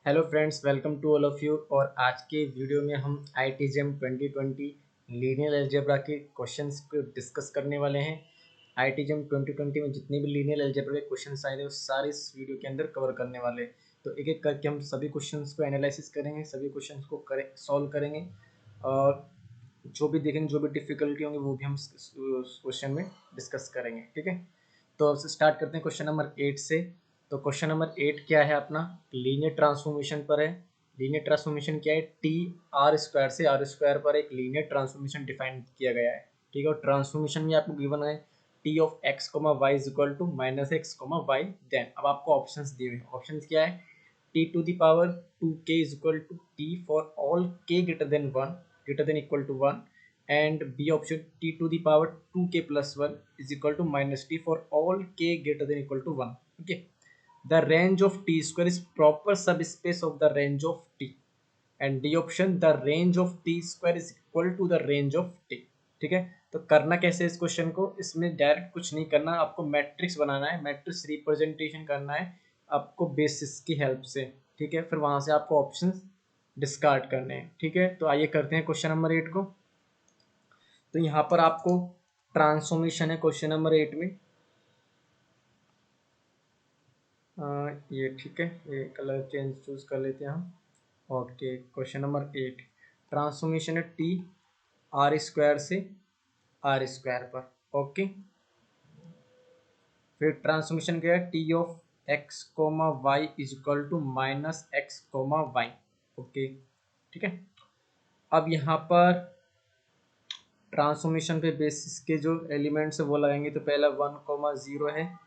Hello friends, welcome to all of you. और आज के वीडियो में हम IITJEM 2020 लीनियर अलजेब्रा के क्वेश्चंस को डिस्कस करने वाले हैं। IITJEM 2020 में जितने भी लीनियर अलजेब्रा के क्वेश्चंस आए थे वो सारे इस वीडियो के अंदर कवर करने वाले हैं। तो एक एक करके हम सभी क्वेश्चंस को एनालिसिस करेंगे, सभी क्वेश्चंस को सॉल्व करेंगे और जो भी देखेंगे, जो भी डिफिकल्टी होंगी वो भी हम क्वेश्चन में डिस्कस करेंगे। ठीक है, तो अब से स्टार्ट करते हैं क्वेश्चन नंबर 8 से। तो क्वेश्चन नंबर 8 क्या है अपना, लीनियर ट्रांसफॉर्मेशन पर है। लीनियर ट्रांसफॉर्मेशन क्या है, टी आर स्क्वायर से आर स्क्वायर पर एक लीनियर ट्रांसफॉर्मेशन डिफाइन किया गया है। ठीक है, और ट्रांसफॉर्मेशन में आपको गिवन है T of x comma y is equal to minus x comma y. Then अब आपको ऑप्शंस दिए हुए हैं। ऑप्शंस क्या है, T to the power 2k is equal to T for all k greater than 1 greater than equal to 1, and B option t to the power 2k plus 1 is equal to minus t for all k greater than equal to 1. Okay, the range of t square is proper subspace of the range of t, and D option the range of t square is equal to the range of t. ठीक है, तो करना कैसे इस question को, इसमें direct कुछ नहीं करना, आपको मैट्रिक्स बनाना है, मैट्रिक्स रिप्रेजेंटेशन करना है आपको बेसिस की हेल्प से। ठीक है, फिर वहां से आपको ऑप्शंस डिस्कार्ड करने हैं। ठीक है, तो आइए करते हैं क्वेश्चन नंबर 8 को। तो यहाँ पर आपको ट्रांसफॉर्मेशन है क्वेश्चन नंबर 8 में। ये ठीक है, ये कलर चेंज चूज कर लेते हैं हम। ओके, क्वेश्चन नंबर 8 ट्रांसफॉर्मेशन है टी आर स्क्वायर से आर स्क्वायर पर। ओके, फिर ट्रांसफॉर्मेशन क्या है, T of x comma y is equal to minus x comma y. Okay, ठीक है। अब यहाँ पर ट्रांसफॉर्मेशन पे बेसिस के जो एलिमेंट्स है वो लगाएंगे। तो पहला 1,0 है,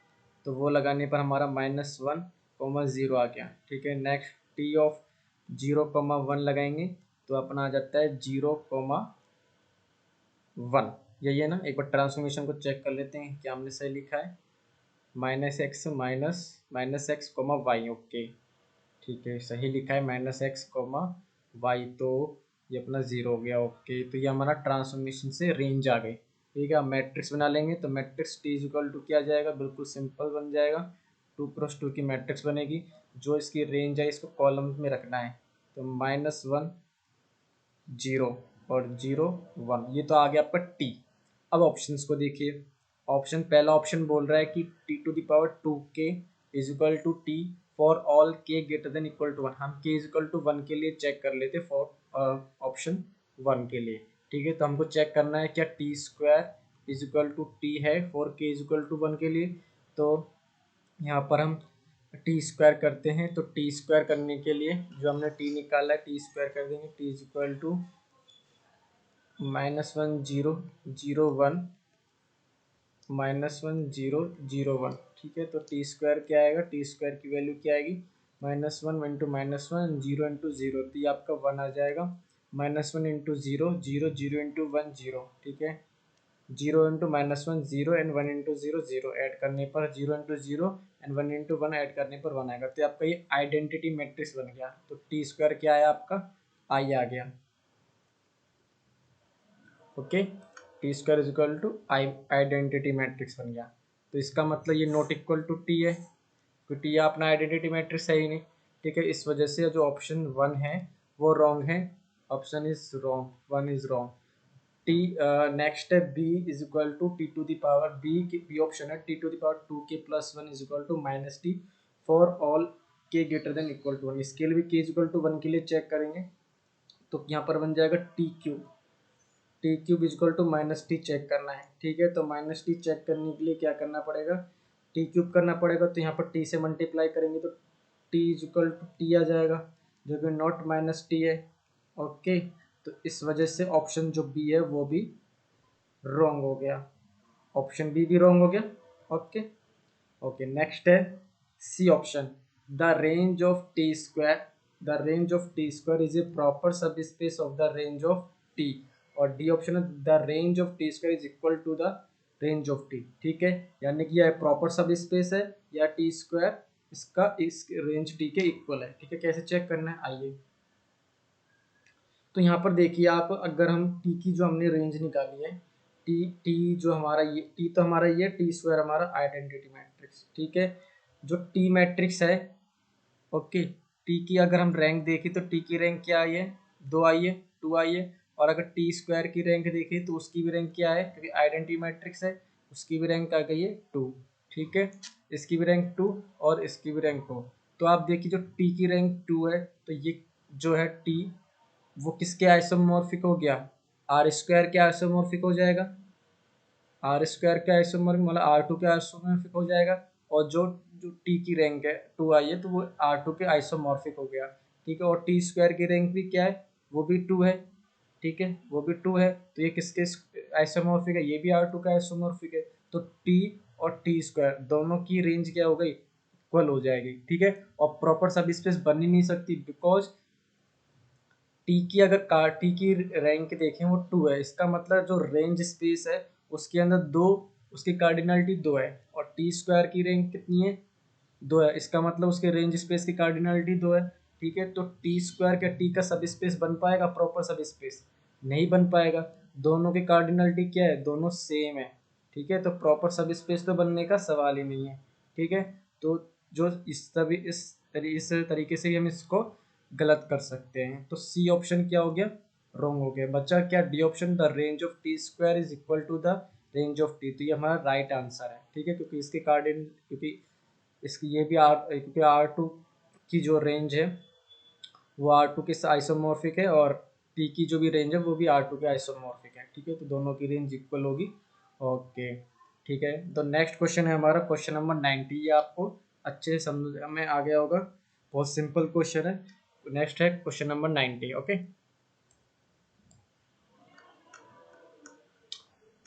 तो वो लगाने पर हमारा -1,0 आ गया। ठीक है, नेक्स्ट टी ऑफ 0,1 लगाएंगे तो अपना आ जाता है 0,1। यही है ना, एक बार ट्रांसफॉर्मेशन को चेक कर लेते हैं क्या हमने सही लिखा है। -x minus x comma y. Okay, ठीक है, सही लिखा है -x कोमा वाई, तो ये अपना 0 हो गया। ओके, तो ये हमारा ट्रांसफॉर्मेशन से रेंज आ गई। ठीक है, मैट्रिक्स बना लेंगे तो matrix T is equal to क्या जाएगा, बिल्कुल सिंपल बन जाएगा, 2 × 2 की मैट्रिक्स बनेगी। जो इसकी रेंज है इसको कॉलम में रखना है, तो -1 0 और 0 1, ये तो आ गया आपका टी। अब ऑप्शंस को देखिए। ऑप्शन पहला ऑप्शन बोल रहा है कि T to the power 2k is equal to T for all k greater than equal to 1। हम k इज इक्वल टू 1 के लिए चेक कर लेते फॉर ऑप्शन 1 के लिए। ठीक है, तो हमको चेक करना है क्या T square is equal to T है for k is equal to 1 के लिए। तो यहाँ पर हम टी स्क्वायर करते हैं, तो टी स्क्वायर करने के लिए जो हमने टी निकाला है टी स्क्वायर कर देंगे। T is equal to -1 0 0 1 -1 0 0 1। ठीक है, तो टी स्क्वायर क्या आएगा, टी स्क्वायर की वैल्यू क्या आएगी, -1 इंटू -1 0 इंटू 0, तो ये आपका 1 आ जाएगा। -1 इंटू 0 0 0 इंटू 1 0। ठीक है, 0 इंटू -1 0 एंड 1 इंटू 0 0, ऐड करने पर 0 इंटू 0 एंड 1 इंटू 1 ऐड करने पर 1 आएगा। तो आपका ये आइडेंटिटी मैट्रिक्स बन गया। तो टी स्क्वायर क्या आया आपका, आई आ गया। Okay, T square is equal to I, identity matrix बन गया। तो इसका मतलब ये नॉट इक्वल टू टी है, तो टी अपना आइडेंटिटी मैट्रिक्स है ही नहीं। ठीक है, इस वजह से जो ऑप्शन 1 है वो रॉन्ग है, option is wrong, 1 is wrong. T next है B is equal to T to the power, B option है T to the power 2k plus 1 is equal to minus T for all k greater than equal to 1। इसके लिए भी k is equal to 1 के लिए check करेंगे, तो यहाँ पर बन जाएगा T cube is equal to minus T check करना है। ठीक है, तो माइनस टी चेक करने के लिए क्या करना पड़ेगा, टी क्यूब करना पड़ेगा। तो यहाँ पर टी से मल्टीप्लाई करेंगे तो टी इजक्वल टू टी आ जाएगा, जो कि नॉट माइनस टी है। ओके, तो इस वजह से ऑप्शन जो बी है वो भी रॉन्ग हो गया, ऑप्शन बी भी रॉन्ग हो गया। ओके ओके, नेक्स्ट है C option, the range of T square, the range of T square is a proper subspace of the range of T. और डी ऑप्शन है the range of T square is equal to the range of T. ठीक है, यानी कि यह proper सब space है या टी स्क्वायर इसका इस रेंज टी के इक्वल है। ठीक है, कैसे चेक करना है आइए। तो यहाँ पर देखिए आप, अगर हम टी की जो हमने रेंज निकाली है, टी जो हमारा ये टी तो हमारा ये टी स्क्वायर हमारा आइडेंटिटी मैट्रिक्स। ठीक है, जो टी मैट्रिक्स है, ओके, टी की अगर हम रैंक देखें तो टी की रैंक क्या आई है, 2 आई है, 2 आई है। और अगर टी स्क्वायर की रैंक देखें तो उसकी भी रैंक क्या है, क्योंकि आइडेंटिटी मैट्रिक्स है, उसकी भी रैंक आ गई है 2। ठीक है, इसकी भी रैंक 2 और इसकी भी रैंक 2। तो आप देखिए जो टी की रैंक 2 है, तो ये जो है टी वो किसके आइसोमॉर्फिक हो गया, आर स्क्वायर के आइसोमॉर्फिक हो जाएगा, आर स्क्वायर के आइसोमॉर्फिक मतलब आर टू के आइसोमॉर्फिक हो जाएगा। और जो जो टी की रैंक है 2 आई है, तो वो आर टू के आइसोमॉर्फिक हो गया। ठीक है, और टी स्क्वायर की रैंक भी क्या है, वो भी 2 है। ठीक है, वो भी 2 है, तो ये किसके आइसोमॉर्फिक है, ये भी आर टू का आइसोमॉर्फिक है। तो टी और टी स्क्वायर दोनों की रेंज क्या हो गई, इक्वल हो जाएगी। ठीक है, और प्रॉपर सब स्पेस बन ही नहीं सकती, बिकॉज टी की अगर टी की रैंक देखें वो 2 है, इसका मतलब जो रेंज स्पेस है उसके अंदर दो, उसकी कार्डिनलिटी 2 है। और टी स्क्वायर की रैंक कितनी है, 2 है, इसका मतलब उसके रेंज स्पेस की कार्डिनलिटी 2 है। ठीक है, तो टी स्क्वायर क्या टी का सब स्पेस बन पाएगा, प्रॉपर सब स्पेस नहीं बन पाएगा। दोनों की कार्डिनलिटी क्या है, दोनों सेम है। ठीक है, तो प्रॉपर सब स्पेस तो बनने का सवाल ही नहीं है। ठीक है, तो जो इस तरीके से ही हम इसको गलत कर सकते हैं। तो सी ऑप्शन क्या हो गया, रॉन्ग हो गया। बचा क्या, D option, the range of T square is equal to the range of T. तो ये हमारा राइट आंसर है। ठीक है, क्योंकि इसके क्योंकि इसकी ये भी क्योंकि आर टू की जो रेंज है वो आर टू के आइसोमॉर्फिक है, और टी की जो भी रेंज है वो भी आर टू के आइसोमॉर्फिक है। ठीक है, तो दोनों की रेंज इक्वल होगी। ओके, ठीक है, तो नेक्स्ट क्वेश्चन है हमारा क्वेश्चन नंबर 90। ये आपको अच्छे से समझ में आ गया होगा, बहुत सिंपल क्वेश्चन है। नेक्स्ट है question number 90। Okay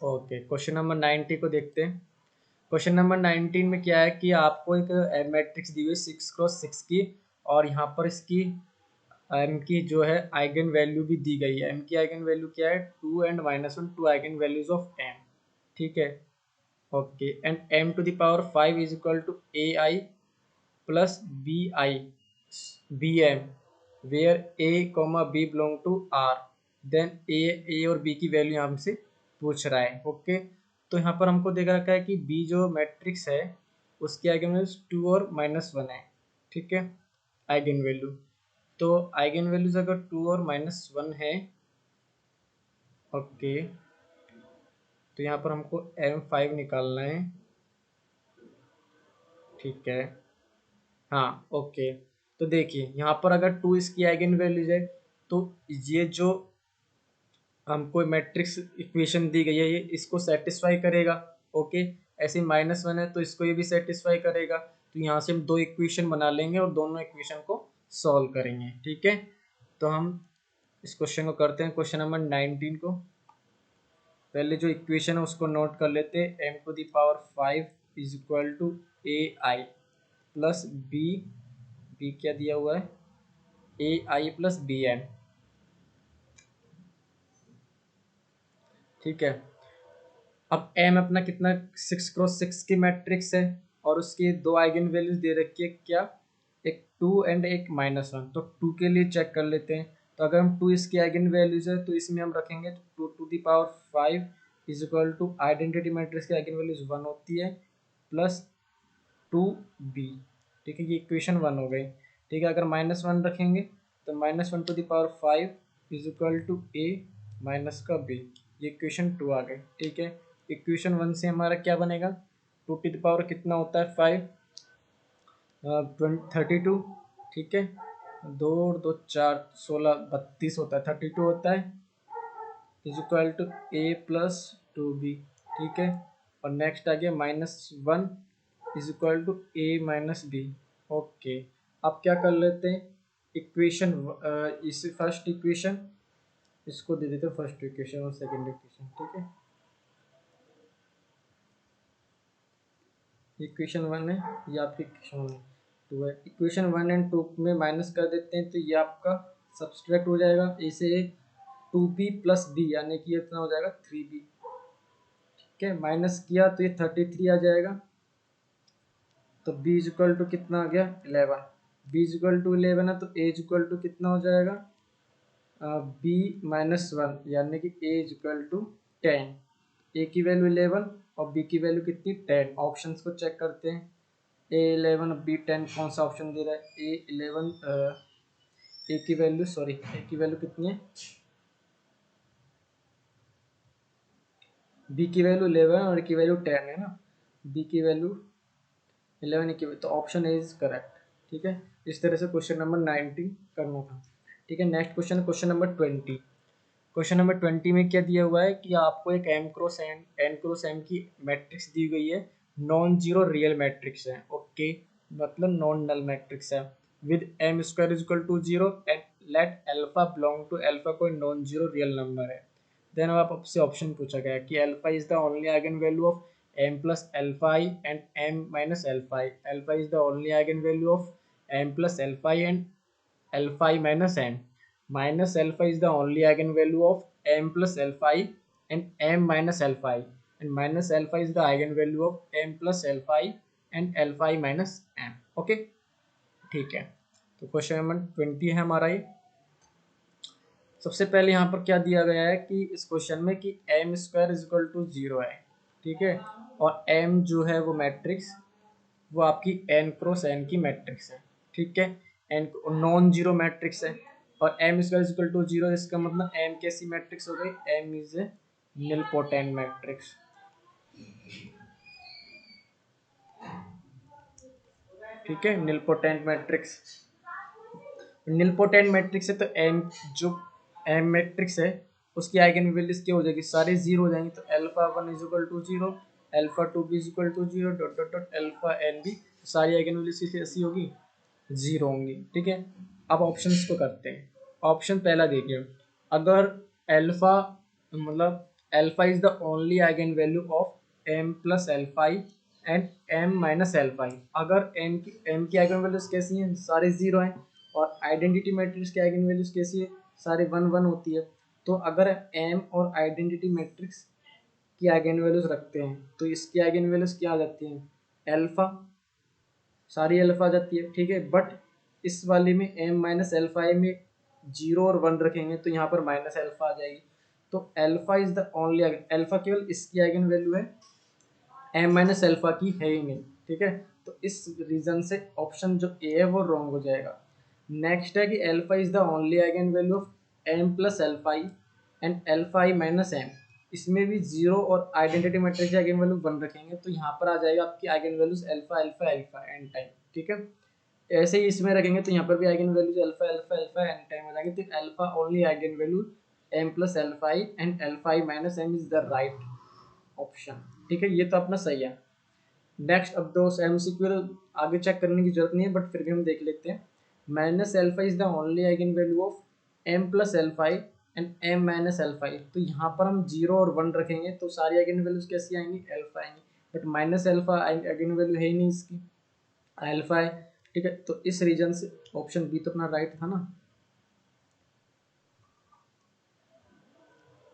okay, question number 90 को देखते हैं। क्वेश्चन नंबर 19 में क्या है कि आपको एक मैट्रिक्स दी हुई 6x6 की, और यहाँ पर इसकी एम की जो है आइगन वैल्यू भी दी गई है। एम की आइगन वैल्यू क्या है, 2 and -1, 2 eigenvalues of M. ठीक है, okay, and m to the power 5 is equal to A I plus B I B M, where A comma B belong to R, then A और B की value यहाँ हमसे पूछ रहा है। Okay, तो यहाँ पर हमको देख रखा है कि बी जो मैट्रिक्स है उसकी आइगन वैल्यूज 2 और -1 है। ठीक है, आइगन वैल्यू, तो आइगन वैल्यूज अगर 2 और -1 है, ओके, तो यहाँ पर हमको m5 निकालना है। ठीक है, हाँ, ओके, तो देखिए यहाँ पर अगर 2 इसकी आइगन वैल्यूज है, तो ये जो हमको मैट्रिक्स इक्वेशन दी गई है ये इसको सेटिस्फाई करेगा। ओके, ऐसे -1 है तो इसको ये भी सेटिस्फाई करेगा। तो यहाँ से हम दो इक्वेशन बना लेंगे और दोनों इक्वेशन को सॉल्व करेंगे। ठीक है, तो हम इस क्वेश्चन को करते हैं, क्वेश्चन नंबर 19 को। पहले जो इक्वेशन है उसको नोट कर लेते हैं, m to the power 5 is equal to A I plus B, B क्या दिया हुआ है, A I plus B M. ठीक है, अब m अपना कितना, 6x6 की मैट्रिक्स है, और उसकी दो आइगन वैल्यूज दे रखी है क्या, एक 2 एंड एक -1। तो 2 के लिए चेक कर लेते हैं। तो अगर हम 2 इसकी आइगन वैल्यूज है तो इसमें हम रखेंगे 2 to the power 5 is equal to, identity matrix की आइगन वैल्यूज 1 होती है, प्लस 2b। ठीक है, ये इक्वेशन 1 हो गई। ठीक है, अगर -1 रखेंगे तो -1 to the power 5 is equal to a minus का b, ये इक्वेशन 2 आ गई। ठीक है, इक्वेशन 1 से हमारा क्या बनेगा, 2 टू द पावर कितना होता है 5, 32। ठीक है, 2 और 2 4, 16, 32 होता है, 32 होता है, is equal to a plus 2b। ठीक है, और नेक्स्ट आ गया -1 is equal to a minus B. Okay, अब क्या कर लेते हैं, इक्वेशन इस फर्स्ट इक्वेशन इसको दे देते हैं फर्स्ट इक्वेशन और सेकंड इक्वेशन। ठीक है, इक्वेशन 1 है, ये आपकी इक्वेशन 2 है। इक्वेशन 1 एंड 2 में माइनस कर देते हैं तो ये आपका सब्सट्रैक्ट हो जाएगा, इसे 2b प्लस b, यानी कि इतना हो जाएगा 3b। ठीक है, माइनस किया तो ये 33 आ जाएगा। तो b इज इक्वल टू कितना आ गया, 11। b इज इक्वल टू 11 है तो a इज इक्वल टू कितना हो जाएगा, b -1, यानी कि a is equal to 10। a की वैल्यू 11 और b की वैल्यू कितनी, 10। ऑप्शंस को चेक करते हैं, A11 B10 कौन सा ऑप्शन दे रहा है? A11 ए की वैल्यू, सॉरी ए की वैल्यू कितनी है? बी की वैल्यू 11 और ए की वैल्यू 10 है ना। बी की वैल्यू 11, ए की वैल्यू, तो ऑप्शन ए इज करेक्ट। ठीक है, इस तरह से क्वेश्चन नंबर 19 करना था। ठीक है, next question, question number 20। Question number 20 में क्या दिया हुआ है कि आपको एक एन क्रॉस एम की मैट्रिक्स दी गई है, नॉन जीरो रियल मैट्रिक्स है। ओके, मतलब नॉन नल मैट्रिक्स है, with M square is equal to zero and let alpha belong to alpha कोई नॉन जीरो रियल नंबर है। देन आपसे ऑप्शन पूछा गया कि alpha is the only eigenvalue of M plus alpha I and M minus alpha I. Alpha is the only eigenvalue of M plus alpha I and alpha I minus n. Minus alpha is the only eigenvalue of m plus alpha I and m minus alpha I. And minus alpha is the eigenvalue of m plus alpha I and alpha I minus m. Okay, ठीक है। तो question number 20 है हमारा ये। सबसे पहले यहाँ पर क्या दिया गया है कि इस क्वेश्चन में कि M square is equal to zero है। ठीक है, और एम जो है वो मैट्रिक्स, वो आपकी एन क्रॉस एन की मैट्रिक्स है। ठीक है, एन नॉन जीरो मैट्रिक्स है और M square equal to zero, इसका मतलब एम कैसी मैट्रिक्स हो गई? M is a nilpotent matrix. ठीक है, निलपोटेंट मैट्रिक्स। निलपोटेंट मैट्रिक्स है तो एम जो एम मैट्रिक्स है उसकी आइगन वैल्यूज क्या हो जाएगी? सारे जीरो हो जाएंगे। तो alpha one is equal to zero, alpha two भी is equal to zero, dot dot dot alpha N भी, सारी आइगन वैल्यूज की ऐसी होगी, जीरो होंगी। ठीक है, अब ऑप्शंस को करते हैं। ऑप्शन पहला देखिए, अगर अल्फा मतलब alpha is the only eigenvalue of M plus alpha I and M minus alpha I. अगर एम की आइगन वैल्यूज कैसी हैं? सारे जीरो हैं। और आइडेंटिटी मैट्रिक्स की आइगन वैल्यूज कैसी है? सारे वन वन होती है। तो अगर एम और आइडेंटिटी मैट्रिक्स की आइगन वैल्यूज रखते हैं तो इसकी आइगन वैल्यूज क्या आ जाती हैं? अल्फा, सारी अल्फा आ जाती है। ठीक है, बट इस वाले में एम माइनस अल्फा आई में जीरो और वन रखेंगे तो यहाँ पर माइनस अल्फा आ जाएगी। तो alpha is the only, alpha केवल इसकी आइगन वैल्यू है, एम माइनस अल्फा की है ही नहीं। ठीक है, तो इस रीजन से ऑप्शन जो ए है वो रॉन्ग हो जाएगा। नेक्स्ट है कि alpha is the only eigenvalue of M plus alpha I and alpha I minus M. इसमें भी जीरो और आइडेंटिटी मैट्रिक्स की आइगन वैल्यू वन रखेंगे तो यहाँ पर आ जाएगा आपकी eigenvalues alpha alpha alpha N time. ठीक है, ऐसे ही इसमें रखेंगे तो यहाँ पर भी eigenvalues alpha alpha alpha N time आ जाएंगे। तो alpha only eigenvalue M plus alpha I and alpha I minus M is the right option. ठीक है, ये तो अपना सही है। नेक्स्ट, अब दो एमसीक्यू आगे चेक करने की जरूरत नहीं है बट फिर भी हम देख लेते हैं। Minus alpha is the only eigenvalue of M plus alpha I and M minus alpha I. तो यहाँ पर हम जीरो और वन रखेंगे तो सारी आइगन वैल्यूज कैसी आएंगी? एल्फा आएंगी। But minus alpha eigen value है ही नहीं इसकी, एल्फा है। ठीक है, तो इस रीजन से ऑप्शन बी तो अपना राइट था ना।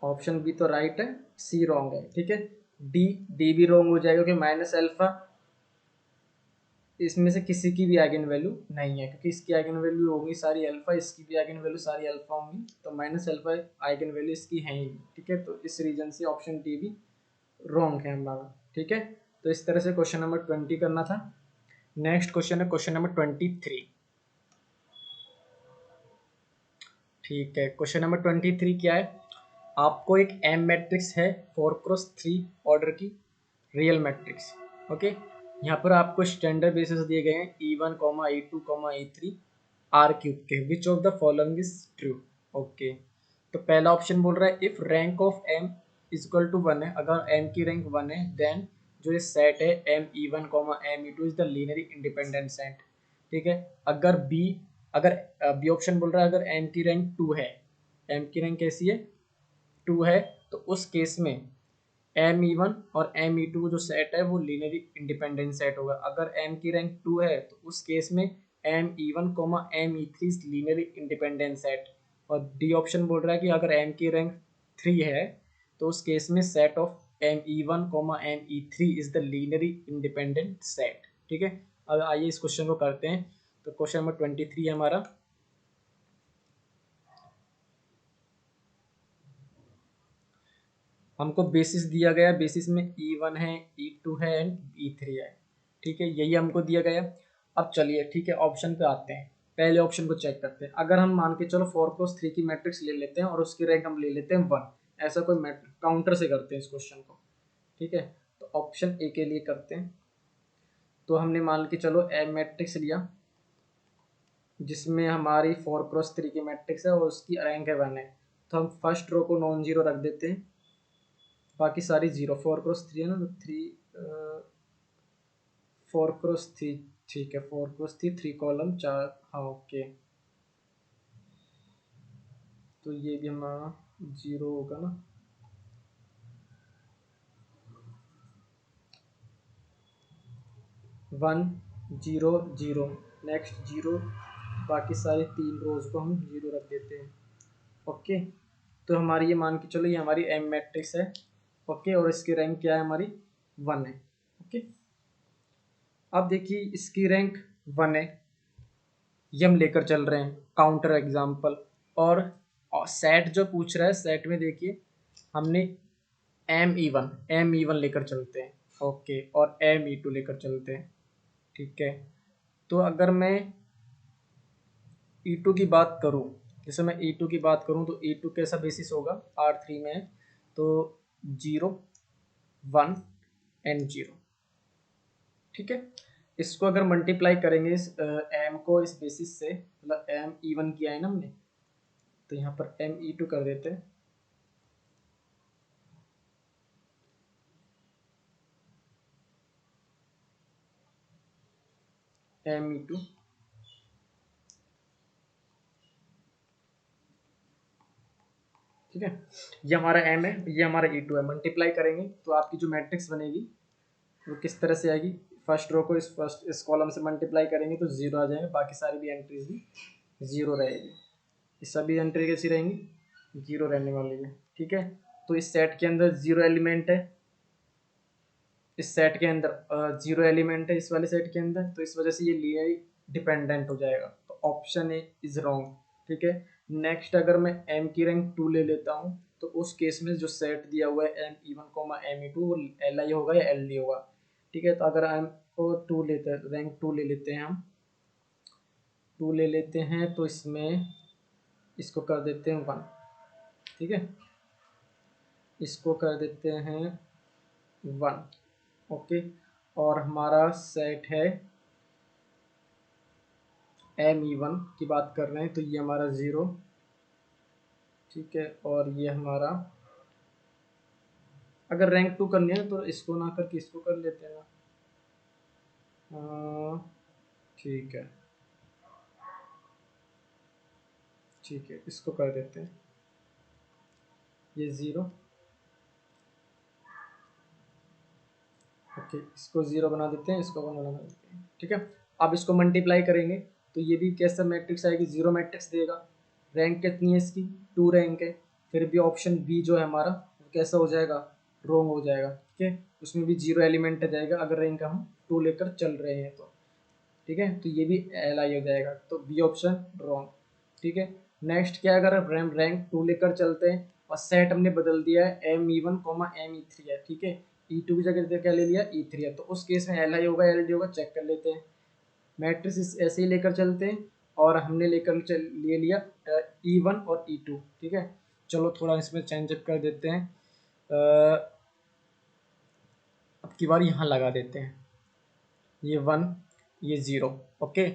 ऑप्शन बी तो राइट है, सी रॉन्ग है। ठीक है, डी डी भी रॉन्ग हो जाएगा क्योंकि माइनस एल्फा इसमें से किसी की भी आइगन वैल्यू नहीं है क्योंकि इसकी आइगन वैल्यू होगी सारी अल्फा, इसकी भी आइगन वैल्यू सारी अल्फा होंगी, तो माइनस अल्फा आइगन वैल्यू इसकी है ही नहीं। ठीक है, तो इस रीजन से ऑप्शन डी भी रॉन्ग है हमारा। ठीक है, तो इस तरह से क्वेश्चन नंबर 20 करना था। नेक्स्ट क्वेश्चन है क्वेश्चन नंबर 23। ठीक है, क्वेश्चन नंबर 23 क्या है? आपको एक एम मैट्रिक्स है 4x3 ऑर्डर की रियल मैट्रिक्स। ओके, यहाँ पर आपको स्टैंडर्ड बेसिस दिए गए हैं E1, E2, E3 R cube के, which of the following is true. Okay, तो पहला ऑप्शन बोल रहा है if rank of M is equal to one है, अगर एम की रैंक वन है देन जो ये सेट है M E1, M E2 is the linearly independent set. ठीक है, अगर बी ऑप्शन बोल रहा है अगर एम की रैंक टू है, एम की रैंक कैसी है? टू है, तो उस केस में M E1 और M E2 जो सेट है वो लीनियरली इंडिपेंडेंट सेट होगा। अगर M की रैंक टू है तो उस केस में M E1, M E3 linearly independent set. और डी ऑप्शन बोल रहा है कि अगर M की रैंक थ्री है तो उस केस में set of M E1, M E3 is the linearly independent set. ठीक है, अब आइए इस क्वेश्चन को करते हैं। तो क्वेश्चन नंबर 23 है हमारा। हमको बेसिस दिया गया, बेसिस में E1 है, E2 है एंड E3 है। ठीक है, यही हमको दिया गया। अब चलिए ठीक है, ऑप्शन पे आते हैं। पहले ऑप्शन को चेक करते हैं। अगर हम मान के चलो 4 क्रॉस 3 की मैट्रिक्स ले लेते हैं और उसकी रैंक हम ले लेते हैं 1, ऐसा कोई मैट्रिक काउंटर से करते हैं इस क्वेश्चन को। ठीक है, तो ऑप्शन ए के लिए करते हैं। तो हमने मान के चलो ए मैट्रिक्स लिया जिसमें हमारी 4 क्रॉस 3 की मैट्रिक्स है और उसकी रैंक है 1 है। तो हम फर्स्ट रो को नॉन जीरो रख देते हैं, बाकी सारी जीरो। 4 क्रॉस 3 है ना, तो 3 4 क्रॉस 3, ठीक है, 4 क्रॉस 3, 3 कॉलम 4, हाँ ओके। तो ये भी हमारा जीरो होगा ना। One, zero, zero, next zero, बाकी सारी 3 रोज को हम जीरो रख देते हैं। ओके, तो हमारी ये मान के चलो ये हमारी एम मैट्रिक्स है। ओके, और इसकी रैंक क्या है हमारी 1 है। ओके, अब देखिए इसकी रैंक 1 है, ये हम लेकर चल रहे हैं काउंटर एग्जाम्पल। और सेट जो पूछ रहा है, सेट में देखिए हमने एम ई वन लेकर चलते हैं। ओके, और M E2 लेकर चलते हैं। ठीक है, तो अगर मैं E2 की बात करूं, जैसे मैं E2 की बात करूं तो E2 कैसा बेसिस होगा, R3 में है तो 0, 1 एंड 0। ठीक है, इसको अगर मल्टीप्लाई करेंगे इस एम को इस बेसिस से, मतलब M E1 किया है ना हमने, तो यहाँ पर M E2 कर देते हैं। M E2, ठीक है, ये हमारा M है, ये हमारा E2 है। मल्टीप्लाई करेंगे तो आपकी जो मैट्रिक्स बनेगी वो किस तरह से आएगी। फर्स्ट रो को इस कॉलम से मल्टीप्लाई करेंगे तो जीरो आ जाएगा, बाकी सारी भी एंट्रीज भी जीरो रहेगी। ये सभी एंट्री कैसी रहेंगी, जीरो रहने वाली है। ठीक है, तो इस सेट के अंदर जीरो एलिमेंट है, इस सेट के अंदर जीरो एलिमेंट है इस वाले सेट के अंदर, तो इस वजह से ये लिनियरली डिपेंडेंट हो जाएगा। तो ऑप्शन ए इज रॉन्ग। ठीक है, नेक्स्ट अगर मैं एम की रैंक 2 ले लेता हूँ तो उस केस में जो सेट दिया हुआ है M E1, M E2 वो LI होगा या LD होगा। ठीक है, तो अगर एम को 2 लेते हैं, रैंक 2 ले लेते हैं, हम 2 ले लेते हैं तो इसमें इसको कर देते हैं 1। ठीक है, इसको कर देते हैं 1। ओके, और हमारा सेट है M E1 की बात कर रहे हैं तो ये हमारा 0। ठीक है, और ये हमारा अगर रैंक 2 करनी है तो इसको ना करके इसको कर लेते हैं ना। ठीक है, ठीक है, इसको कर देते हैं, ये 0। ओके, इसको 0 बना देते हैं, इसको 1 बना देते हैं। ठीक है, अब इसको मल्टीप्लाई करेंगे तो ये भी कैसा मैट्रिक्स आएगी, 0 मैट्रिक्स देगा। रैंक कितनी है इसकी, 2 रैंक है। फिर भी ऑप्शन बी जो है हमारा वो कैसा हो जाएगा, रॉन्ग हो जाएगा। ठीक है, उसमें भी 0 एलिमेंट आ जाएगा अगर रैंक हम 2 लेकर चल रहे हैं तो। ठीक है, तो ये भी LI हो जाएगा, तो बी ऑप्शन रॉन्ग। ठीक है, नेक्स्ट क्या है, अगर हम रैंक 2 लेकर चलते हैं और सेट हमने बदल दिया है M E1, M E3 है। ठीक है, E2 की जगह क्या ले लिया, E3 है, तो उस केस में LI होगा LD होगा, चेक कर लेते हैं। मैट्रिक्स ऐसे ही लेकर चलते हैं और हमने ले लिया E1 और E2। ठीक है, चलो थोड़ा इसमें चेंज कर देते हैं। अब की बार यहाँ लगा देते हैं, ये 1, ये 0। ओके,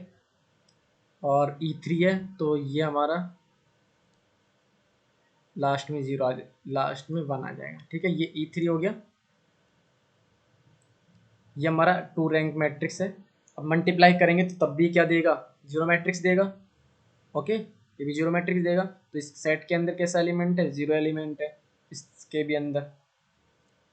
और E3 है तो ये हमारा लास्ट में 0 आ जाए, लास्ट में 1 आ जाएगा। ठीक है, ये E3 हो गया, ये हमारा 2 रैंक मैट्रिक्स है। अब मल्टीप्लाई करेंगे तो तब भी क्या देगा, 0 मैट्रिक्स देगा। ओके, ये भी 0 मैट्रिक्स देगा। तो इस सेट के अंदर कैसा एलिमेंट है, 0 एलिमेंट है इसके भी अंदर,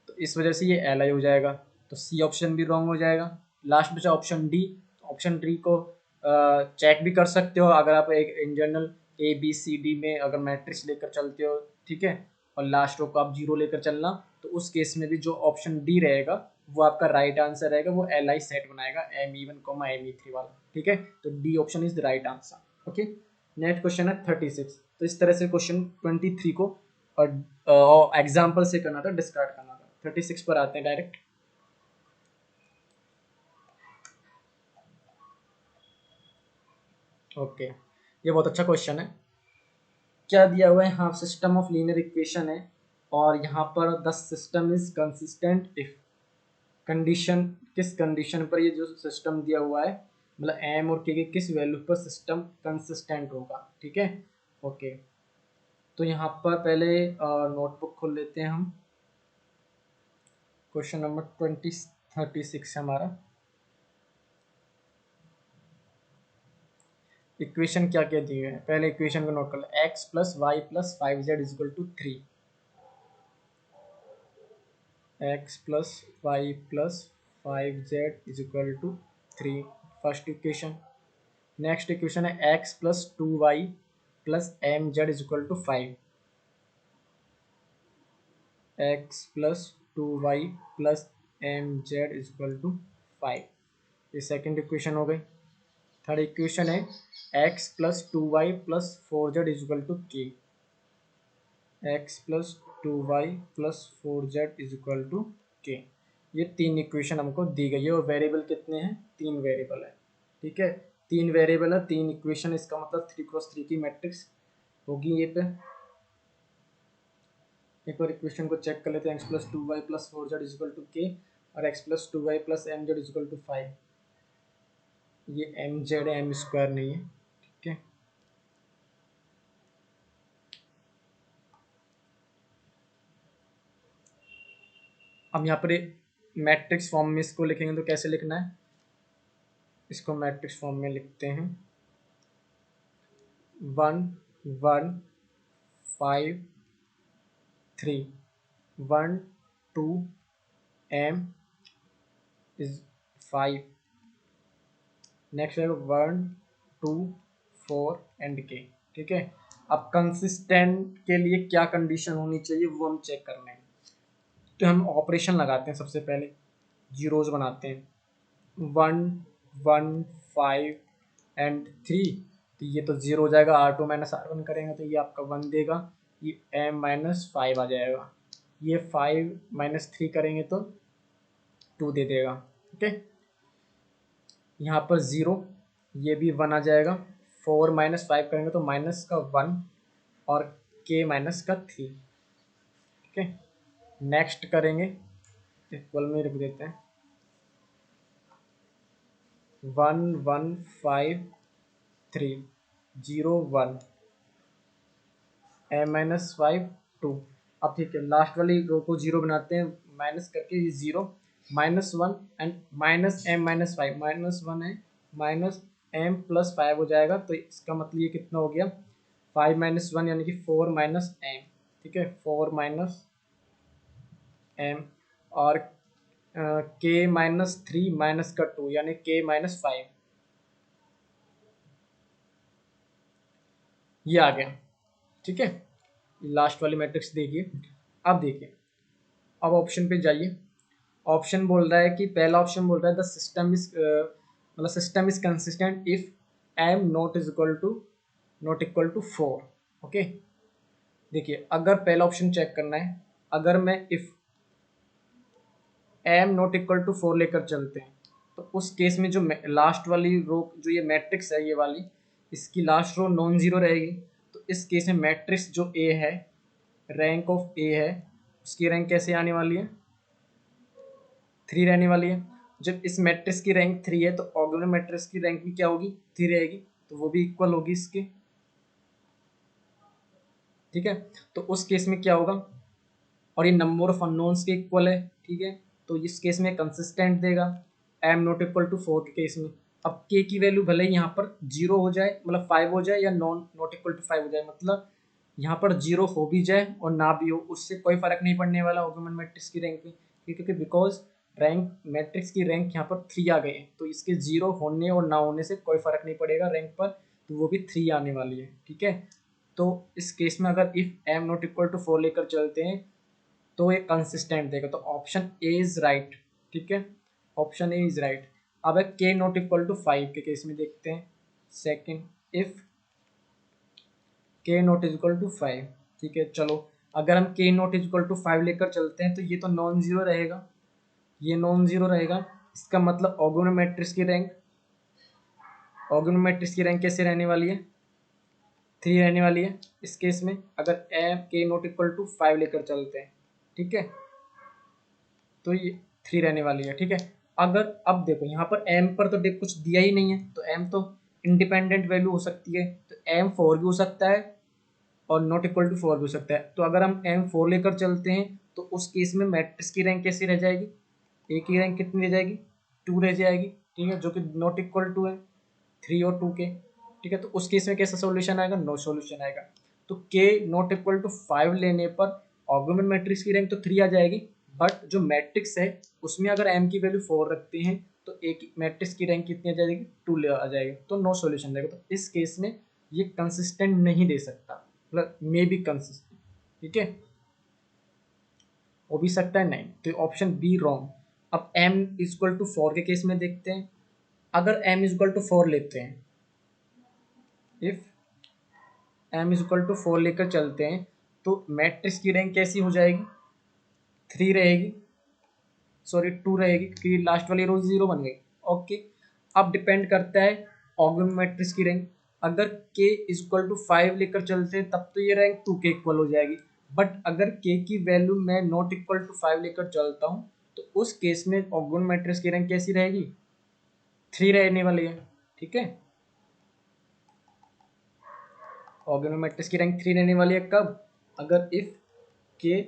तो इस वजह से ये LI हो जाएगा। तो सी ऑप्शन भी रॉन्ग हो जाएगा। लास्ट बचा ऑप्शन डी। ऑप्शन डी को चेक भी कर सकते हो अगर आप एक इन जनरल ABCD में अगर मैट्रिक्स लेकर चलते हो। ठीक है, और लास्ट रो को आप 0 लेकर चलना, तो उस केस में भी जो ऑप्शन डी रहेगा वो आपका राइट आंसर रहेगा, वो LI सेट बनाएगा M E1, M E3 वाला। ठीक है, तो D option is the right answer. Okay, next question है 36। तो इस तरह से क्वेश्चन 23 को और एग्जाम्पल से करना था, डिस्कार्ड करना था। 36 पर आते हैं डायरेक्ट। ओके, ये बहुत अच्छा क्वेश्चन है। क्या दिया हुआ है यहाँ, सिस्टम ऑफ लीनियर इक्वेशन है और यहाँ पर the system is consistent if, condition, किस कंडीशन पर ये जो सिस्टम दिया हुआ है, मतलब एम और के किस वैल्यू पर सिस्टम कंसिस्टेंट होगा। ठीक है, ओके। तो यहाँ पर पहले नोटबुक खोल लेते हैं हम। क्वेश्चन नंबर 36 है हमारा। इक्वेशन क्या क्या दी है, पहले इक्वेशन को नोट कर लो। X plus Y plus 5z is equal to 3। X plus Y plus 5z is equal to 3, first equation. Next equation है X plus 2y plus M Z is equal to 5। X plus 2y plus M Z is equal to 5, ये second equation हो गई। Third equation है X plus 2y plus 4z is equal to K. X plus 2y plus 4z is equal to के। ये तीन equation हमको दी गई है और वेरिएबल कितने हैं, तीन वेरिएबल है। ठीक है, तीन वेरिएबल है, तीन इक्वेशन, इसका मतलब 3x3 की मैट्रिक्स होगी ये पे। एक बार इक्वेशन को चेक कर लेते हैं। X plus 2y plus 4z is equal to k और x plus 2y plus M Z is equal to 5। ये एम जेड है, एम स्क्वायर नहीं है। ठीक है, अब यहाँ पर मैट्रिक्स फॉर्म में इसको लिखेंगे तो कैसे लिखना है, इसको मैट्रिक्स फॉर्म में लिखते हैं 1 1 5 3 1 2 m इज 5। नेक्स्ट है 1 2 4 एंड के। ठीक है, अब कंसिस्टेंट के लिए क्या कंडीशन होनी चाहिए वो हम चेक कर रहे हैं। तो हम ऑपरेशन लगाते हैं, सबसे पहले जीरोज बनाते हैं। 1 1 5 एंड 3, तो ये तो जीरो हो जाएगा। R2 माइनस R1 करेंगे तो ये आपका 1 देगा, ये m माइनस 5 आ जाएगा। ये 5 माइनस 3 करेंगे तो 2 दे देगा। ठीक है, यहाँ पर 0, ये भी 1 आ जाएगा। 4 माइनस 5 करेंगे तो माइनस का 1 और k माइनस का 3। ठीक है, नेक्स्ट करेंगे, इक्वल में रख देते हैं 1 1 5 3 0 1 m माइनस 5 2। अब ठीक है, लास्ट वाली रो को जीरो बनाते हैं, माइनस करके ये 0 minus 1 and minus m minus 5, minus 1 है, माइनस m प्लस 5 हो जाएगा। तो इसका मतलब ये कितना हो गया, 5 माइनस 1 यानी कि 4 माइनस m। ठीक है, 4 माइनस m और k माइनस 3 माइनस का 2 यानी k माइनस 5, ये आ गया। ठीक है, लास्ट वाली मैट्रिक्स देखिए। अब देखिए, अब ऑप्शन पे जाइए। ऑप्शन बोल रहा है कि पहला ऑप्शन बोल रहा है द सिस्टम इज, मतलब system is consistent if m not equal to 4। Okay, देखिए अगर पहला ऑप्शन चेक करना है, अगर मैं if m not equal to 4 लेकर चलते हैं तो उस केस में जो लास्ट वाली रो, जो ये मैट्रिक्स है ये वाली, इसकी लास्ट रो नॉन जीरो रहेगी। तो इस केस में मैट्रिक्स जो ए है, रैंक ऑफ ए है, उसकी रैंक कैसे आने वाली है, 3 रहने वाली है। जब इस मैट्रिक्स की रैंक 3 है तो ऑर्गेनल मैट्रिक्स की रैंक भी क्या होगी, 3 रहेगी, तो वो भी इक्वल होगी इसके। ठीक है, तो उस केस में क्या होगा, और ये नंबर ऑफ अननोन्स के इक्वल है। ठीक है, तो इस केस में कंसिस्टेंट देगा एम नॉट इक्वल टू 4 के केस में। अब के की वैल्यू भले ही यहाँ पर 0 हो जाए, मतलब 5 हो जाए, या नॉट इक्वल टू 5 हो जाए, मतलब यहाँ पर 0 हो भी जाए और ना भी हो, उससे कोई फर्क नहीं पड़ने वाला ऑर्गुमेंट मैट्रिक्स की रैंक में। क्योंकि बिकॉज रैंक मैट्रिक्स की रैंक यहाँ पर 3 आ गई है, तो इसके 0 होने और ना होने से कोई फर्क नहीं पड़ेगा रैंक पर, तो वो भी 3 आने वाली है। ठीक है, तो इस केस में अगर if M not equal to 4 लेकर चलते हैं तो ये कंसिस्टेंट देगा, तो ऑप्शन ए इज राइट। ठीक है, ऑप्शन ए इज राइट। अब है के नॉट इक्वल टू 5 के केस में देखते हैं। सेकंड, इफ के नॉट इज इक्वल टू 5। ठीक है, चलो अगर हम के नॉट इज इक्वल टू 5 लेकर चलते हैं तो ये तो नॉन जीरो रहेगा, ये नॉन जीरो रहेगा। इसका मतलब ऑर्गेनल मैट्रिक्स की रैंक, ऑर्गेनिक मैट्रिक्स की रैंक कैसे रहने वाली है, 3 रहने वाली है इस केस में, अगर एम के नॉट इक्वल टू 5 लेकर चलते हैं, ठीक है, तो ये 3 रहने वाली है, ठीक है। अगर अब देखो यहाँ पर एम पर तो कुछ दिया ही नहीं है, तो एम तो इंडिपेंडेंट वैल्यू हो सकती है, तो एम 4 भी हो सकता है और नॉट इक्वल टू 4 भी हो सकता है। तो अगर हम एम 4 लेकर चलते हैं तो उस केस में मैट्रिक्स की रैंक कैसी रह जाएगी, ए की रैंक कितनी रह जाएगी, 2 रह जाएगी, ठीक है, जो कि नॉट इक्वल टू है 3 और 2 के, ठीक है। तो उस केस में कैसा सोल्यूशन आएगा, नो सोल्यूशन आएगा। तो के नॉट इक्वल टू 5 लेने पर ऑर्गुमेंट मैट्रिक्स की रैंक तो 3 आ जाएगी, बट जो मैट्रिक्स है उसमें अगर एम की वैल्यू 4 रखते हैं तो एक मैट्रिक्स की रैंक कितनी आ जाएगी, 2 आ जाएगी, तो नो सोल्यूशन रहेगा। तो इस केस में ये कंसिस्टेंट नहीं दे सकता, मतलब मे बी कंसिस्टेंट, ठीक है, हो भी सकता है नहीं, तो ऑप्शन बी रॉन्ग। अब m इक्वल टू 4 के केस में देखते हैं, अगर m इक्वल टू 4 लेते हैं, इफ m इक्वल टू 4 लेकर चलते हैं तो मैट्रिक्स की रैंक कैसी हो जाएगी, 3 रहेगी, सॉरी 2 रहेगी, क्योंकि लास्ट वाली रो 0 बन गई, ओके। अब डिपेंड करता है ऑर्गेनिक मैट्रिक्स की रैंक, अगर k इक्वल टू 5 लेकर चलते हैं तब तो ये रैंक 2 के इक्वल हो जाएगी, बट अगर k की वैल्यू मैं नॉट इक्वल टू 5 लेकर चलता हूँ तो उस केस में ऑर्गेनिक मैट्रिक्स की रैंक कैसी रहेगी, 3 रहने वाली है, ठीक है। ऑर्गेनिक मैट्रिक्स की रैंक 3 रहने वाली है कब, अगर if k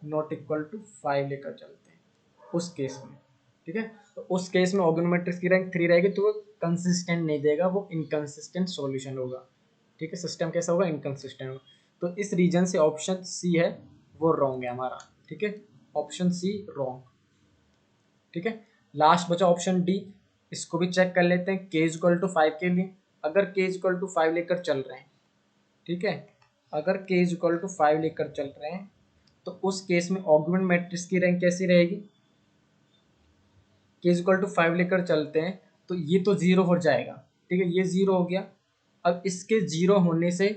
not equal to 5 लेकर चलते हैं उस केस में, ठीक है। तो उस केस में ऑर्गेनिक मैट्रिक्स की रैंक 3 रहेगी, तो वो कंसिस्टेंट नहीं देगा, वो इनकंसिस्टेंट सॉल्यूशन होगा, ठीक है। सिस्टम कैसा होगा, इनकंसिस्टेंट होगा। तो इस रीजन से ऑप्शन सी है वो रॉन्ग है हमारा, ठीक है, ऑप्शन सी रॉन्ग, ठीक है। लास्ट बचा ऑप्शन डी, इसको भी चेक कर लेते हैं के इक्वल टू 5 के लिए, अगर के इक्वल टू 5 लेकर चल रहे हैं, ठीक है, अगर के इक्वल टू 5 लेकर चल रहे हैं तो उस केस में ऑगमेंट मैट्रिक्स की रैंक कैसी रहेगी, के इक्वल टू 5 लेकर चलते हैं तो ये तो 0 हो जाएगा, ठीक है, ये 0 हो गया। अब इसके 0 होने से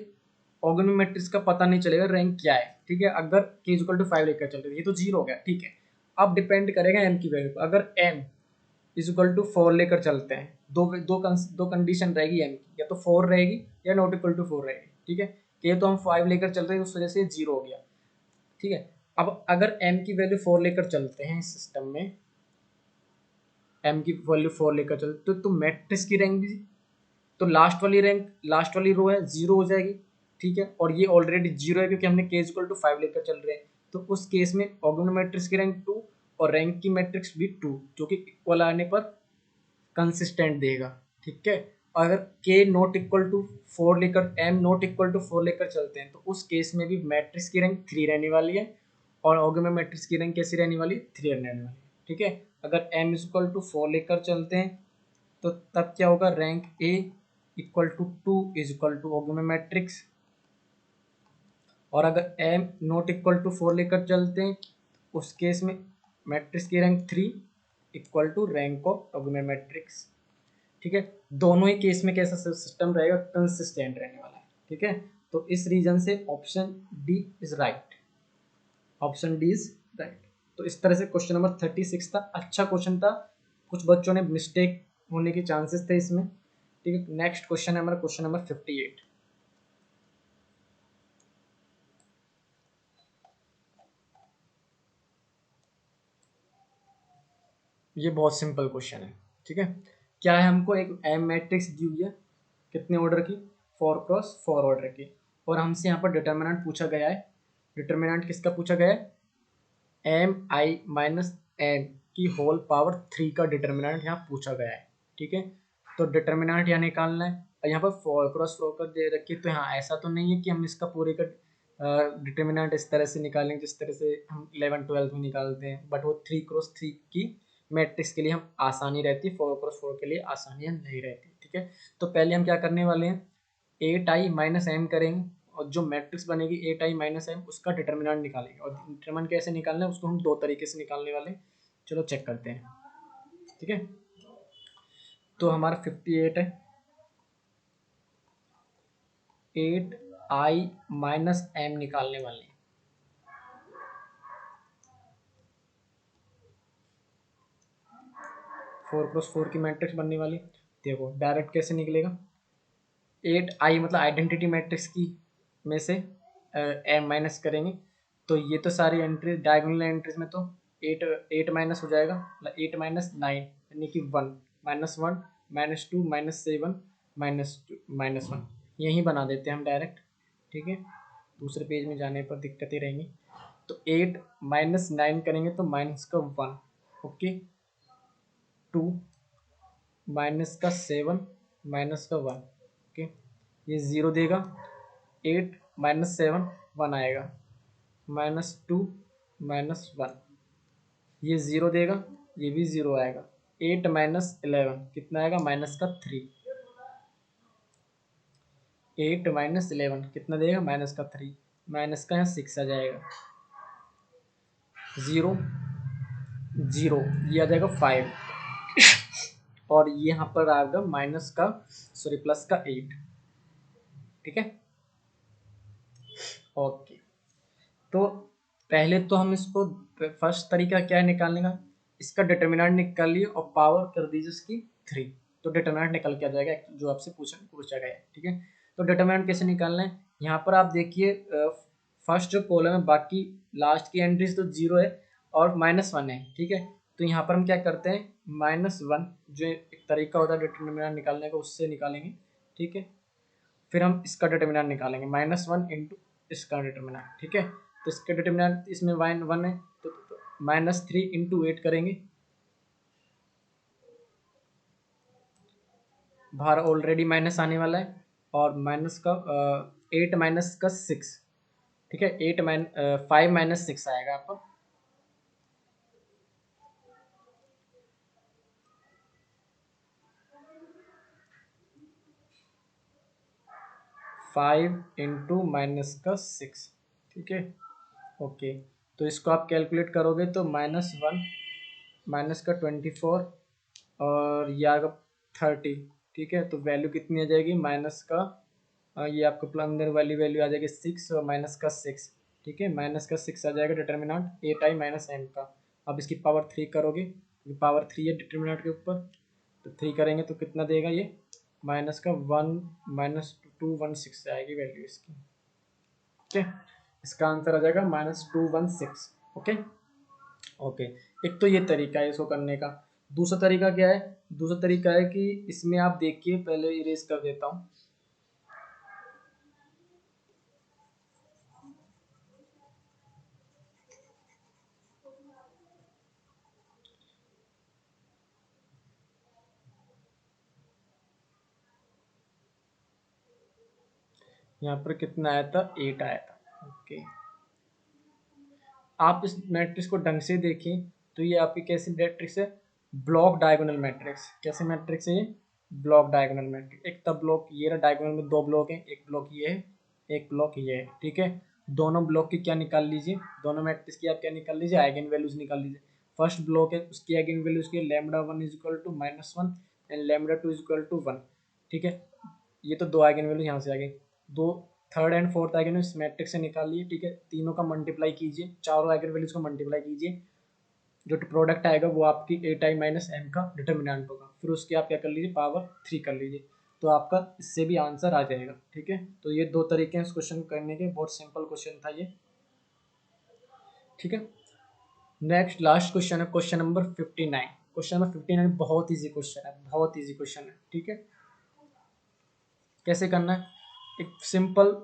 ऑगमेंट मैट्रिक्स का पता नहीं चलेगा रैंक क्या है, ठीक है, अगर के इक्वल टू 5 लेकर चलते हैं ये तो 0 हो गया, ठीक है। अब डिपेंड करेगा एम की वैल्यू, अगर एम इज इक्वल टू 4 लेकर चलते हैं, दो कंडीशन रहेगी एम की, या तो 4 रहेगी या नॉट इक्वल टू 4 रहेगी, ठीक है। के तो हम 5 लेकर चल रहे हैं उस वजह से 0 हो गया, ठीक है। अब अगर m की वैल्यू 4 लेकर चलते हैं इस सिस्टम में, m की वैल्यू 4 लेकर चलते तो मैट्रिक्स की रैंक भी, तो लास्ट वाली रो है 0 हो जाएगी, ठीक है, और ये ऑलरेडी 0 है क्योंकि हमने k इक्वल टू 5 लेकर चल रहे हैं, तो उस केस में ऑर्गेनिक मैट्रिक्स की रैंक 2 और रैंक की मैट्रिक्स भी 2, जो कि इक्वल आने पर कंसिस्टेंट देगा, ठीक है। अगर k नॉट इक्वल टू 4 लेकर m नॉट इक्वल टू 4 लेकर चलते हैं तो उस केस में भी मैट्रिक्स की रैंक 3 रहने वाली है और ऑर्गेनिक मैट्रिक्स की रैंक कैसी रहने वाली है, 3 रहने वाली है, ठीक है। अगर m इक्वल टू 4 लेकर चलते हैं तो तब क्या होगा, rank a equal to 2 is equal to organic matrix, और अगर m नॉट इक्वल टू 4 लेकर चलते हैं उस केस में मैट्रिक्स की rank 3 equal to rank of organic matrix, ठीक है। दोनों ही केस में कैसा सिस्टम रहेगा, कंसिस्टेंट रहने वाला है, ठीक है। तो इस रीजन से option D is right, option D is right. तो इस तरह से क्वेश्चन नंबर 36 था, अच्छा क्वेश्चन था, कुछ बच्चों ने मिस्टेक होने के चांसेस थे इसमें, ठीक है। नेक्स्ट क्वेश्चन है हमारा क्वेश्चन नंबर 58। ये बहुत सिंपल क्वेश्चन है, ठीक है। क्या है, हमको एक एम मैट्रिक्स दी हुई है, कितने ऑर्डर की, 4x4 ऑर्डर की, और हमसे यहाँ पर डिटर्मिनेंट पूछा गया है। डिटर्मिनेंट किसका पूछा गया है, एम आई माइनस एम की होल पावर 3 का डिटर्मिनेंट यहाँ पूछा गया है, ठीक है। तो डिटर्मिनेंट यहाँ निकालना है, और यहाँ पर 4x4 कर दे रखी है, तो यहाँ ऐसा तो नहीं है कि हम इसका पूरे का डिटर्मिनेंट इस तरह से निकालेंगे जिस तरह से हम 11-12 में निकालते हैं, बट वो 3x3 की मैट्रिक्स के लिए हम आसानी रहती है, 4x4 के लिए आसानियाँ नहीं रहती, ठीक है। तो पहले हम क्या करने वाले हैं, 8i माइनस एम करेंगे, और जो मैट्रिक्स बनेगी 8i माइनस एम उसका डिटर्मिनेंट निकालेंगे, और डिटर्मिनेंट कैसे निकालना है उसको हम दो तरीके से निकालने वाले हैं, चलो चेक करते हैं, ठीक है। तो हमारा 58 है, 8i माइनस एम निकालने वाले हैं, 4x4 की मैट्रिक्स बनने वाली, देखो डायरेक्ट कैसे निकलेगा, 8i मतलब आइडेंटिटी मैट्रिक्स की में से m माइनस करेंगे तो ये तो सारी एंट्री डायगोनल एंट्रीज में तो 8 माइनस हो जाएगा, मतलब 8 माइनस 9 यानी कि 1 -1 -2 -7 -2 -1 यही बना देते हैं हम डायरेक्ट। ठीक है, दूसरे पेज में जाने पर दिक्कतें रहेंगी। तो 8 माइनस 9 करेंगे तो माइनस का 1, ओके, 2 माइनस का 7 माइनस का 1, ओके, ये 0 देगा, 8 माइनस 7 1 आएगा, -2 -1 ये 0 देगा, ये भी 0 आएगा, 8 माइनस 11 कितना आएगा, माइनस का 3, 8 माइनस 11 कितना देगा, माइनस का 3, माइनस का यहाँ 6 आ जाएगा, 0 0 ये आ जाएगा 5 और ये यहाँ पर आएगा माइनस का सॉरी प्लस का 8। ठीक है, ओके। तो पहले तो हम इसको फर्स्ट तरीका क्या है निकालने का, इसका डिटर्मिनेंट निकाल लिए और पावर कर दीजिए इसकी 3, तो डिटर्मिनेंट निकल के आ जाएगा जो आपसे पूछा गया है। ठीक है, तो डिटर्मिनेंट कैसे निकालना है, यहाँ पर आप देखिए फर्स्ट जो कॉलम है बाकी लास्ट की एंट्रीज तो 0 है और -1 है। ठीक है, तो यहाँ पर हम क्या करते हैं, -1 जो एक तरीका होता है डिटर्मिनेंट निकालने का उससे निकालेंगे। ठीक है, फिर हम इसका डिटर्मिनेंट निकालेंगे, -1 इंटू इसका डिटर्मिनेंट। ठीक है, तो इसका डिटर्मिनेंट इसमें 1 है तो -3 इंटू 8 करेंगे, बाहर ऑलरेडी माइनस आने वाला है, और माइनस का 8 माइनस का 6। ठीक है, 5 माइनस 6 आएगा आपको, 5 इंटू माइनस का 6। ठीक है, ओके, तो इसको आप कैलकुलेट करोगे तो -1 माइनस का 24 और ये आएगा 30। ठीक है, तो वैल्यू कितनी आ जाएगी, माइनस का ये आपको अंदर वाली वैल्यू आ जाएगी 6 और माइनस का 6। ठीक है, माइनस का 6 आ जाएगा डिटर्मिनेंट 8i माइनस m का। अब इसकी पावर 3 करोगे, पावर 3 है डिटर्मिनेंट के ऊपर, तो 3 करेंगे तो कितना देगा ये, माइनस का 1 -216 आएगी वैल्यू इसकी। ठीक है, इसका आंसर आ जाएगा -216। ओके ओके, एक तो ये तरीका है इसको करने का। दूसरा तरीका क्या है, दूसरा तरीका है कि इसमें आप देखिए, पहले इरेज कर देता हूँ। यहाँ पर कितना आया था, 8 आया था। ओके, आप इस मैट्रिक्स को ढंग से देखें तो ये आपकी कैसी मैट्रिक्स है, ब्लॉक डायगोनल मैट्रिक्स। कैसे मैट्रिक्स है ये, ब्लॉक डायगोनल मैट्रिक्स। एक तब ब्लॉक ये रहा, डायगोनल में 2 ब्लॉक हैं, एक ब्लॉक ये है, एक ब्लॉक ये है। ठीक है, दोनों ब्लॉक की क्या निकाल लीजिए, दोनों मैट्रिक्स की आप क्या निकाल लीजिए, आइगन वैल्यूज निकाल लीजिए। फर्स्ट ब्लॉक है उसकी आइगन वैल्यूज की λ1 is equal to -1 and λ2 is equal to 1। ठीक है, ये तो 2 आइगन वैल्यू यहाँ से आ गई, दो थर्ड एंड फोर्थ आइगन इस मैट्रिक्स से निकाल लिए। ठीक है, तीनों का मल्टीप्लाई कीजिए, चारों आइगन वैल्यूज को मल्टीप्लाई कीजिए, जो प्रोडक्ट आएगा वो आपकी 8i माइनस m का डिटर्मिनेंट होगा। फिर उसकी आप क्या कर लीजिए, पावर 3 कर लीजिए, तो आपका इससे भी आंसर आ जाएगा। ठीक है, तो ये 2 तरीके हैं इस क्वेश्चन को करने के, बहुत सिंपल क्वेश्चन था ये। ठीक है, नेक्स्ट लास्ट क्वेश्चन है क्वेश्चन नंबर 59। क्वेश्चन नंबर 59 बहुत ईजी क्वेश्चन है, बहुत ईजी क्वेश्चन है। ठीक है, कैसे करना है, एक सिंपल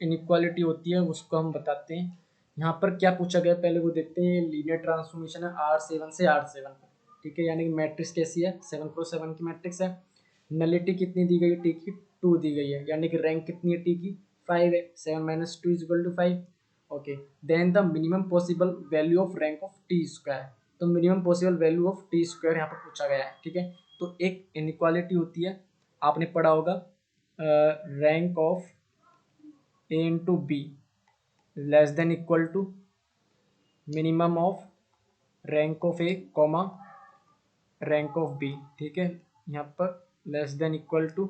इनइक्वालिटी होती है उसको हम बताते हैं। यहाँ पर क्या पूछा गया पहले वो देखते हैं, लीनियर ट्रांसफॉर्मेशन है R7 से R7 पर। ठीक है, यानी कि मैट्रिक्स कैसी है, 7x7 की मैट्रिक्स है। नलिटी कितनी दी गई है, टी की 2 दी गई है, यानी कि रैंक कितनी है टी की, 5 है, 7 minus 2 is equal to 5। Okay, then the minimum possible value of rank of T square, तो minimum possible value of T square यहाँ पर पूछा गया है। ठीक है, तो एक इनइक्वालिटी होती है, आपने पढ़ा होगा, rank of a into B less than equal to minimum of rank of A comma rank of B. ठीक है, यहाँ पर less than equal to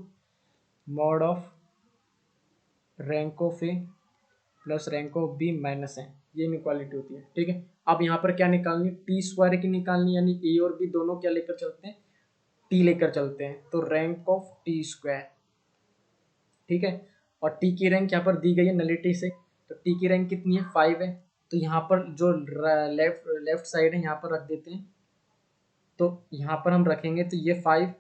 mod of rank of A plus rank of B minus है, ये inequality होती है। ठीक है, अब यहाँ पर क्या निकालनी, टी स्क्वायर की निकालनी, यानी ए और बी दोनों क्या लेकर चलते हैं, टी लेकर चलते हैं, तो रैंक ऑफ टी स्क्वायर, ठीक है। और टी की रैंक यहाँ पर दी गई है नलिटी से, तो टी की रैंक कितनी है 5 है, तो यहाँ पर जो लेफ्ट साइड है यहाँ पर रख देते हैं, तो यहाँ पर हम रखेंगे तो ये 5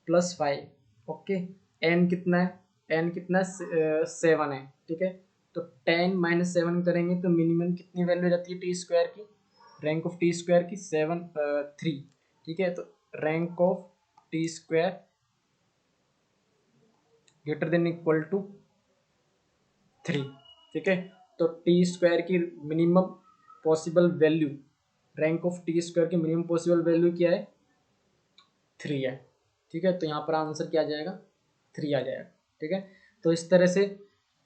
+ 5, ओके। एन कितना है, एन कितना है 7 है, ठीक है। तो 10 - 7 करेंगे तो मिनिमम कितनी वैल्यू हो जाती है टी स्क्वायर की, रैंक ऑफ टी स्क्वायर की 3, ठीक है। तो rank of T square greater than equal to 3, ठीक है। तो टी स्क्वायर की minimum possible value, rank of T square की मिनिमम पॉसिबल वैल्यू क्या है 3 है, ठीक है। तो यहाँ पर आंसर क्या आ जाएगा 3 आ जाएगा, ठीक है। तो इस तरह से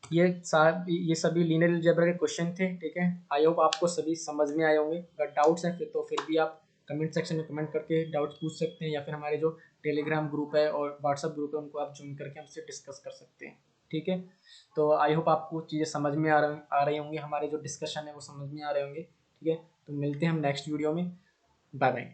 ये सभी लीनियर अलजेब्रा के क्वेश्चन थे, ठीक है। आई होप आपको सभी समझ में आए होंगे। अगर डाउट्स हैं फिर भी आप कमेंट सेक्शन में कमेंट करके डाउट्स पूछ सकते हैं, या फिर हमारे जो टेलीग्राम ग्रुप है और व्हाट्सअप ग्रुप है उनको आप ज्वाइन करके हमसे डिस्कस कर सकते हैं, ठीक है। तो आई होप आपको चीज़ें समझ में आ रही होंगी, हमारे जो डिस्कशन है वो समझ में आ रहे होंगे, ठीक है। तो मिलते हैं हम नेक्स्ट वीडियो में, बाय बाय।